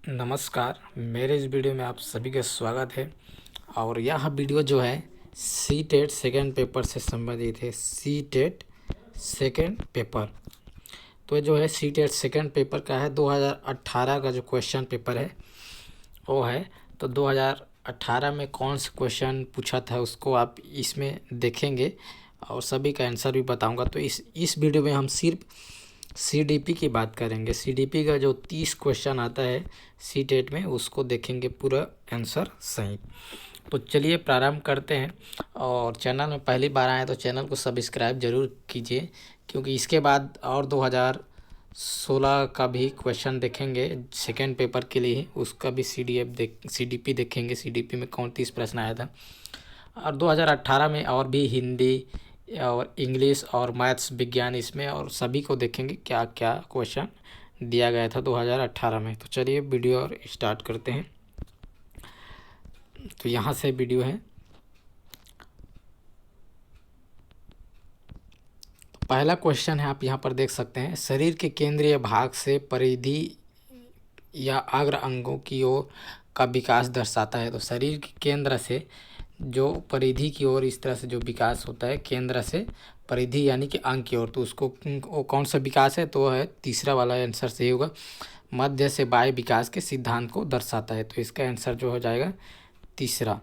नमस्कार। मेरे इस वीडियो में आप सभी का स्वागत है। और यह वीडियो जो है सी टेट सेकेंड पेपर से संबंधित है। सी टेट सेकेंड पेपर तो ये जो है सी टेट सेकेंड पेपर का है। 2018 का जो क्वेश्चन पेपर है वो है। तो 2018 में कौन से क्वेश्चन पूछा था उसको आप इसमें देखेंगे और सभी का आंसर भी बताऊंगा। तो इस वीडियो में हम सिर्फ सीडीपी की बात करेंगे। सीडीपी का जो 30 क्वेश्चन आता है सी टेट में उसको देखेंगे पूरा आंसर सही। तो चलिए प्रारंभ करते हैं। और चैनल में पहली बार आए तो चैनल को सब्सक्राइब जरूर कीजिए, क्योंकि इसके बाद और 2016 का भी क्वेश्चन देखेंगे सेकेंड पेपर के लिए। उसका भी सीडीपी देखेंगे। सीडीपी में कौन 30 प्रश्न आया था। और 2018 में और भी हिंदी और इंग्लिश और मैथ्स विज्ञान इसमें और सभी को देखेंगे क्या क्या क्वेश्चन दिया गया था 2018 में। तो चलिए वीडियो और स्टार्ट करते हैं। तो यहाँ से वीडियो है। तो पहला क्वेश्चन है, आप यहाँ पर देख सकते हैं। शरीर के केंद्रीय भाग से परिधि या अग्र अंगों की ओर का विकास दर्शाता है। तो शरीर के केंद्र से जो परिधि की ओर इस तरह से जो विकास होता है, केंद्र से परिधि यानी कि अंग की ओर, तो उसको वो कौन सा विकास है, तो है तीसरा वाला आंसर सही होगा। मध्य से बाह्य विकास के सिद्धांत को दर्शाता है। तो इसका आंसर जो हो जाएगा तीसरा।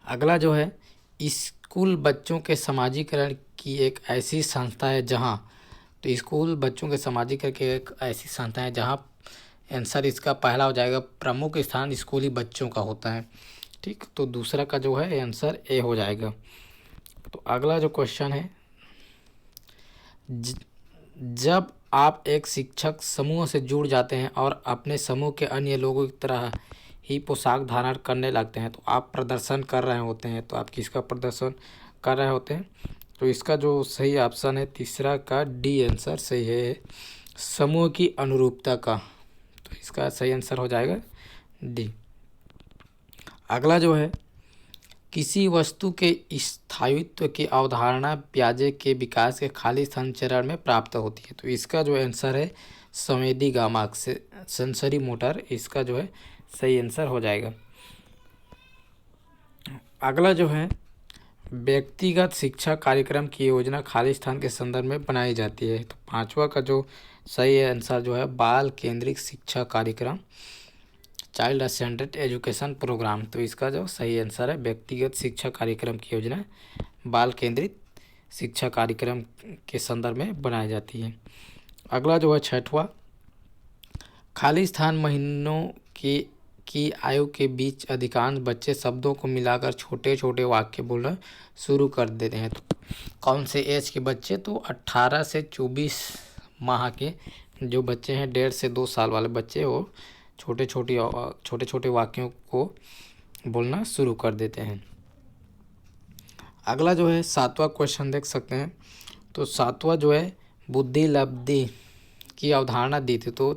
अगला जो है, स्कूल बच्चों के समाजीकरण की एक ऐसी संस्था है जहाँ, तो स्कूल बच्चों के समाजीकरण की एक ऐसी संस्था है जहाँ आंसर इसका पहला हो जाएगा। प्रमुख स्थान स्कूली बच्चों का होता है। ठीक, तो दूसरा का जो है आंसर ए हो जाएगा। तो अगला जो क्वेश्चन है, जब आप एक शिक्षक समूह से जुड़ जाते हैं और अपने समूह के अन्य लोगों की तरह ही पोशाक धारण करने लगते हैं तो आप प्रदर्शन कर रहे होते हैं। तो आप किसका प्रदर्शन कर रहे होते हैं, तो इसका जो सही ऑप्शन है तीसरा का डी आंसर सही है, समूह की अनुरूपता का। तो इसका सही आंसर हो जाएगा डी। अगला जो है, किसी वस्तु के स्थायित्व की अवधारणा पियाजे के विकास के खाली स्थान चरण में प्राप्त होती है। तो इसका जो आंसर है संवेदी गामाक से सेंसरी मोटर, इसका जो है सही आंसर हो जाएगा। अगला जो है, व्यक्तिगत शिक्षा कार्यक्रम की योजना खाली स्थान के संदर्भ में बनाई जाती है। तो पांचवा का जो सही आंसर जो है बाल केंद्रित शिक्षा कार्यक्रम, चाइल्ड सेंटर्ड एजुकेशन प्रोग्राम। तो इसका जो सही आंसर है व्यक्तिगत शिक्षा कार्यक्रम की योजना बाल केंद्रित शिक्षा कार्यक्रम के संदर्भ में बनाई जाती है। अगला जो है छठवा, खाली स्थान महीनों की आयु के बीच अधिकांश बच्चे शब्दों को मिलाकर छोटे छोटे वाक्य बोलना शुरू कर देते हैं। तो कौन से एज के बच्चे, तो 18 से 24 माह के जो बच्चे हैं, 1.5 से 2 साल वाले बच्चे, वो छोटे छोटे वाक्यों को बोलना शुरू कर देते हैं। अगला जो है सातवां क्वेश्चन देख सकते हैं। तो सातवां जो है बुद्धि लब्धि की अवधारणा दी थी। तो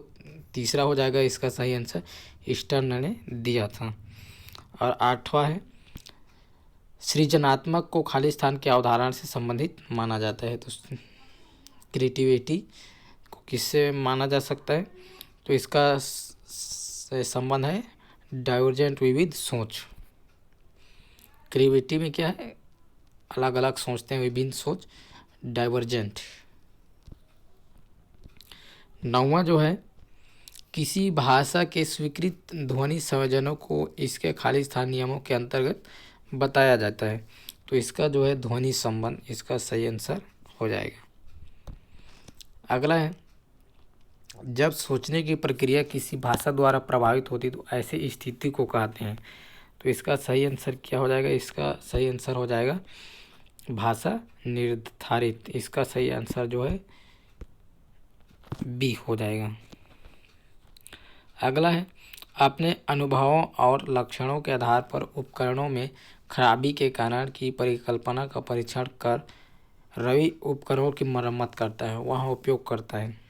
तीसरा हो जाएगा इसका सही आंसर, स्टर्न ने दिया था। और आठवां है, सृजनात्मक को खाली स्थान की अवधारणा से संबंधित माना जाता है। तो क्रिएटिविटी को किससे माना जा सकता है, तो इसका संबंध है डाइवर्जेंट विविध सोच। क्रिएटिविटी में क्या है, अलग अलग सोचते हैं, विभिन्न सोच, डाइवर्जेंट। नौवां जो है, किसी भाषा के स्वीकृत ध्वनि संयोजनों को इसके खाली स्थान नियमों के अंतर्गत बताया जाता है। तो इसका जो है ध्वनि संबंध, इसका सही आंसर हो जाएगा। अगला है, जब सोचने की प्रक्रिया किसी भाषा द्वारा प्रभावित होती तो ऐसी स्थिति को कहते हैं। तो इसका सही आंसर क्या हो जाएगा, इसका सही आंसर हो जाएगा भाषा निर्धारित। इसका सही आंसर जो है बी हो जाएगा। अगला है, अपने अनुभवों और लक्षणों के आधार पर उपकरणों में खराबी के कारण की परिकल्पना का परीक्षण कर रवि उपकरणों की मरम्मत करता है, वहाँ उपयोग करता है।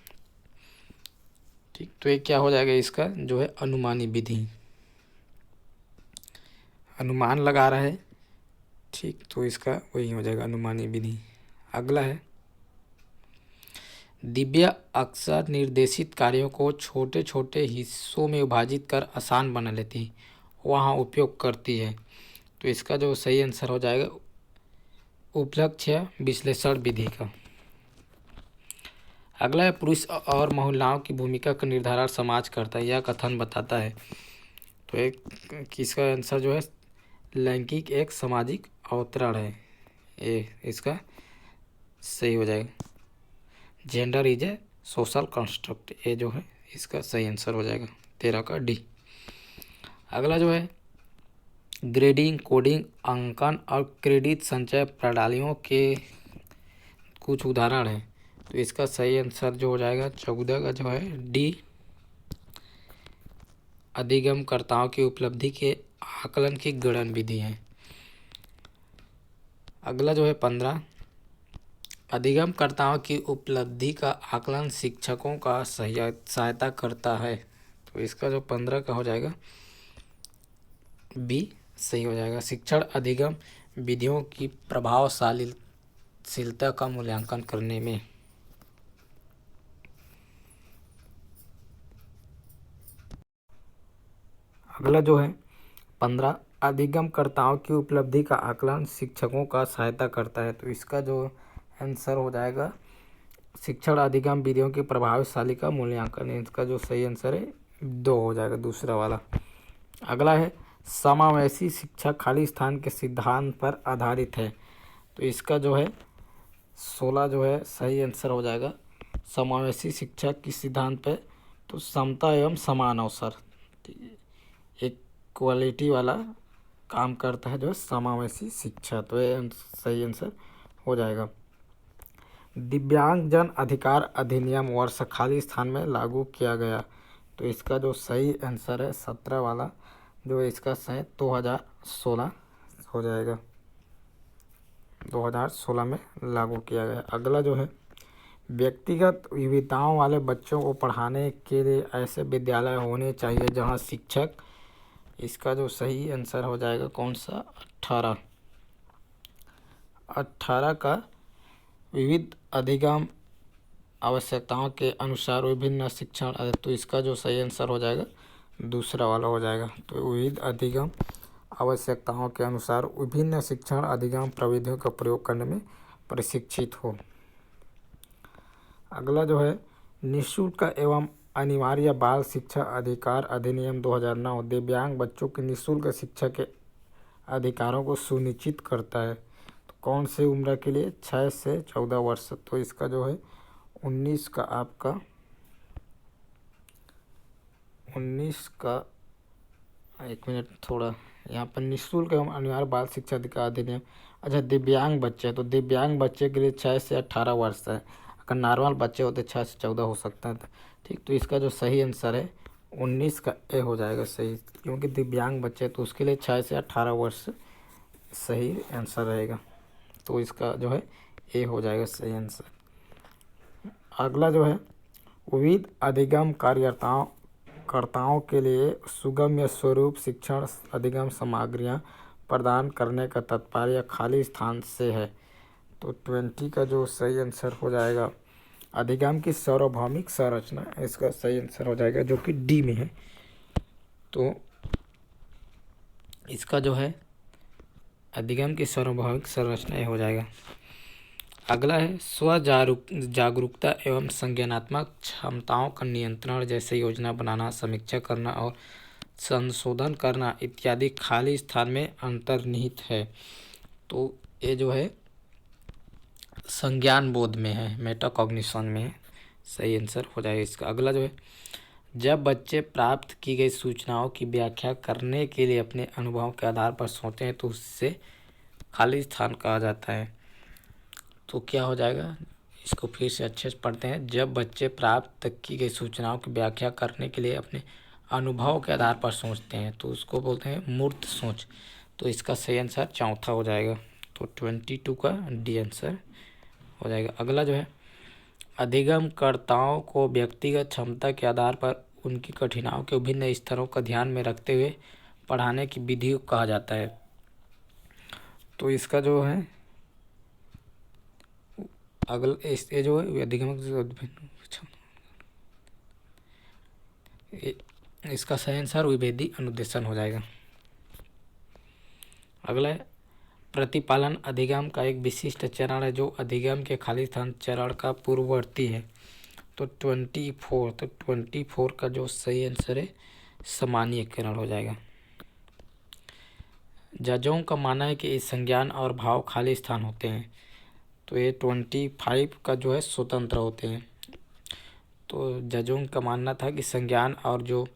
ठीक, तो ये क्या हो जाएगा, इसका जो है अनुमानी विधि, अनुमान लगा रहा है। ठीक, तो इसका वही हो जाएगा अनुमानी विधि। अगला है, दिव्या अक्सर निर्देशित कार्यों को छोटे छोटे हिस्सों में विभाजित कर आसान बना लेती वहाँ उपयोग करती है। तो इसका जो सही आंसर हो जाएगा उपलक्ष्य विश्लेषण विधि का। अगला है पुरुष और महिलाओं की भूमिका का निर्धारण समाज करता है, यह कथन बताता है। तो एक किसका आंसर जो है लैंगिक एक सामाजिक अवतरण है, ये इसका सही हो जाएगा। Gender is a social construct, ये जो है इसका सही आंसर हो जाएगा 13 का डी। अगला जो है ग्रेडिंग, कोडिंग, अंकन और क्रेडिट संचय प्रणालियों के कुछ उदाहरण हैं। तो इसका सही आंसर जो हो जाएगा 14 का जो है डी, अधिगमकर्ताओं की उपलब्धि के आकलन की गणन विधि है। अगला जो है 15, अधिगमकर्ताओं की उपलब्धि का आकलन शिक्षकों का सहायता करता है। तो इसका जो 15 का हो जाएगा बी सही हो जाएगा। शिक्षण अधिगम विधियों की प्रभावशीलता का मूल्यांकन करने में। अगला जो है 15, अधिगमकर्ताओं की उपलब्धि का आकलन शिक्षकों का सहायता करता है। तो इसका जो आंसर हो जाएगा शिक्षण अधिगम विधियों की प्रभावशाली का मूल्यांकन, इसका जो सही आंसर है 2 हो जाएगा, दूसरा वाला। अगला है समावेशी शिक्षा खाली स्थान के सिद्धांत पर आधारित है। तो इसका जो है 16 जो है सही आंसर हो जाएगा समावेशी शिक्षा के सिद्धांत पे। तो समता एवं समान अवसर, एक क्वालिटी वाला काम करता है जो समावेशी शिक्षा, तो ये सही आंसर हो जाएगा। दिव्यांगजन अधिकार अधिनियम वर्ष खाली स्थान में लागू किया गया। तो इसका जो सही आंसर है 17 वाला, जो इसका सही 2016 हो जाएगा, 2016 में लागू किया गया। अगला जो है व्यक्तिगत विविधताओं वाले बच्चों को पढ़ाने के लिए ऐसे विद्यालय होने चाहिए जहां शिक्षक, इसका जो सही आंसर हो जाएगा कौन सा 18 का विविध अधिगम आवश्यकताओं के अनुसार विभिन्न शिक्षण। तो इसका जो सही आंसर हो जाएगा दूसरा वाला हो जाएगा। तो विविध अधिगम आवश्यकताओं के अनुसार विभिन्न शिक्षण अधिगम प्रविधियों का प्रयोग करने में प्रशिक्षित हो। अगला जो है निःशुल्क एवं अनिवार्य बाल शिक्षा अधिकार अधिनियम 2009 दिव्यांग बच्चों की निःशुल्क शिक्षा के अधिकारों को सुनिश्चित करता है। तो कौन से उम्र के लिए 6 से 14 वर्ष। तो इसका जो है 19 का आपका 19 का, एक मिनट थोड़ा यहाँ पर निःशुल्क एवं अनिवार्य बाल शिक्षा अधिकार अधिनियम, अच्छा दिव्यांग बच्चे, तो दिव्यांग बच्चे के लिए 6 से 18 वर्ष है। अगर नॉर्मल बच्चे होते 6 से 14 हो सकता है। ठीक, तो इसका जो सही आंसर है 19 का ए हो जाएगा सही, क्योंकि दिव्यांग बच्चे तो उसके लिए 6 से 18 वर्ष सही आंसर रहेगा। तो इसका जो है ए हो जाएगा सही आंसर। अगला जो है विविध अधिगम कार्यकर्ताओं के लिए सुगम्य स्वरूप शिक्षण अधिगम सामग्रियाँ प्रदान करने का तात्पर्य खाली स्थान से है। तो 20 का जो सही आंसर हो जाएगा अधिगम की सार्वभौमिक संरचना, इसका सही आंसर हो जाएगा जो कि डी में है। तो इसका जो है अधिगम की सार्वभौमिक संरचना हो जाएगा। अगला है स्व जागरूकता एवं संज्ञानात्मक क्षमताओं का नियंत्रण, जैसे योजना बनाना, समीक्षा करना और संशोधन करना इत्यादि खाली स्थान में अंतर्निहित है। तो ये जो है संज्ञान बोध में है, मेटाकॉग्निशन में है, सही आंसर हो जाएगा इसका। अगला जो है जब बच्चे प्राप्त की गई सूचनाओं की व्याख्या करने के लिए अपने अनुभवों के आधार पर सोचते हैं तो उससे खाली स्थान कहा जाता है। तो क्या हो जाएगा, इसको फिर से अच्छे से पढ़ते हैं। जब बच्चे प्राप्त की गई सूचनाओं की व्याख्या करने के लिए अपने अनुभव के आधार पर सोचते हैं तो उसको बोलते हैं मूर्त सोच। तो इसका सही आंसर चौथा हो जाएगा। तो 22 का डी आंसर हो जाएगा। अगला जो है अधिगमकर्ताओं को व्यक्तिगत क्षमता के आधार पर उनकी कठिनाइयों के विभिन्न स्तरों का ध्यान में रखते हुए पढ़ाने की विधि को कहा जाता है। तो इसका जो है अगला ये जो है अधिगम इसका सही आंसर विभेदी अनुदेशन हो जाएगा। अगला है प्रतिपालन अधिगम का एक विशिष्ट चरण है जो अधिगम के खाली स्थान चरण का पूर्ववर्ती है। तो 24 का जो सही आंसर है सामान्यीकरण हो जाएगा। जजों का मानना है कि इस संज्ञान और भाव खाली स्थान होते हैं। तो ये 25 का जो है स्वतंत्र होते हैं। तो जजों का मानना था कि संज्ञान और जो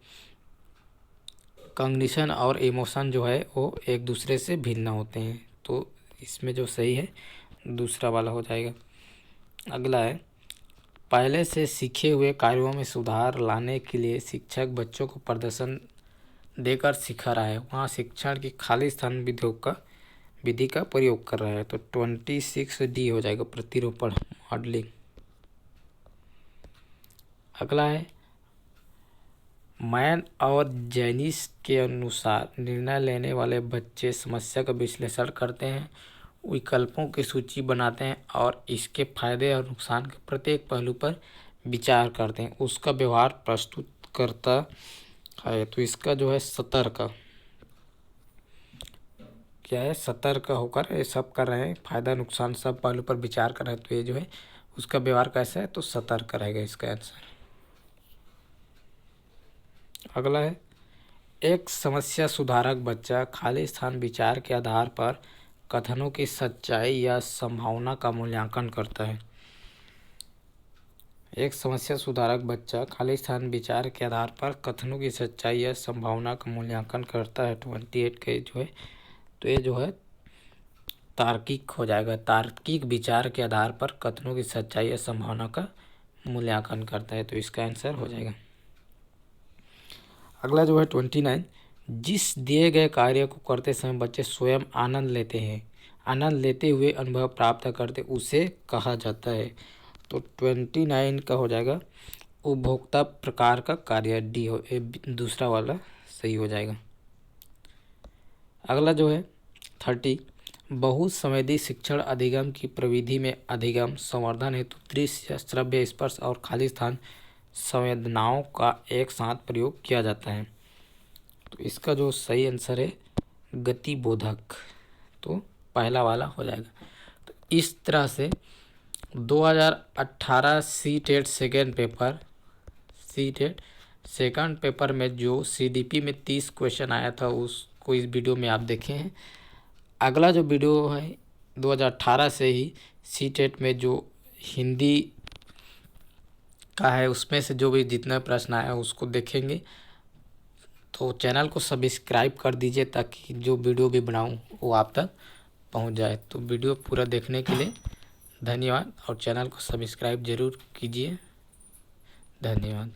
कॉग्निशन और इमोशन जो है वो एक दूसरे से भिन्न होते हैं। तो इसमें जो सही है दूसरा वाला हो जाएगा। अगला है पहले से सीखे हुए कार्यों में सुधार लाने के लिए शिक्षक बच्चों को प्रदर्शन देकर सिखा रहा है, वहाँ शिक्षण की खाली स्थान विधि का प्रयोग कर रहा है। तो 26D हो जाएगा प्रतिरूपण मॉडलिंग। अगला है मैन और जैनिस के अनुसार निर्णय लेने वाले बच्चे समस्या का विश्लेषण करते हैं, विकल्पों की सूची बनाते हैं और इसके फायदे और नुकसान के प्रत्येक पहलू पर विचार करते हैं, उसका व्यवहार प्रस्तुत करता है। तो इसका जो है सतर्क क्या है, सतर्क होकर ये सब कर रहे हैं, फायदा नुकसान सब पहलू पर विचार कर रहे हैं। तो ये जो है उसका व्यवहार कैसा है, तो सतर्क रहेगा इसका आंसर। अगला है एक समस्या सुधारक बच्चा खाली स्थान विचार के आधार पर कथनों की सच्चाई या संभावना का मूल्यांकन करता है। एक समस्या सुधारक बच्चा खाली स्थान विचार के आधार पर कथनों की सच्चाई या संभावना का मूल्यांकन करता है। 28 के जो है तो ये जो है तार्किक हो जाएगा। तार्किक विचार के आधार पर कथनों की सच्चाई या संभावना का मूल्यांकन करता है। तो इसका आंसर हो जाएगा। अगला जो है 29 जिस दिए गए कार्य को करते समय बच्चे स्वयं आनंद लेते हैं, आनंद लेते हुए अनुभव प्राप्त करते उसे कहा जाता है। तो 29 का हो जाएगा उपभोक्ता प्रकार का कार्य। डी हो दूसरा वाला सही हो जाएगा। अगला जो है 30 बहुसंवेदी शिक्षण अधिगम की प्रविधि में अधिगम संवर्धन हेतु दृश्य श्रव्य स्पर्श और खाली स्थान संवेदनाओं का एक साथ प्रयोग किया जाता है। तो इसका जो सही आंसर है गतिबोधक, तो पहला वाला हो जाएगा। तो इस तरह से 2018 सीटेट सेकंड पेपर में जो सीडीपी में 30 क्वेश्चन आया था उसको इस वीडियो में आप देखे हैं। अगला जो वीडियो है 2018 से ही सीटेट में जो हिंदी का है उसमें से जो भी जितना प्रश्न आया उसको देखेंगे। तो चैनल को सब्सक्राइब कर दीजिए ताकि जो वीडियो भी बनाऊं वो आप तक पहुंच जाए। तो वीडियो पूरा देखने के लिए धन्यवाद और चैनल को सब्सक्राइब ज़रूर कीजिए। धन्यवाद।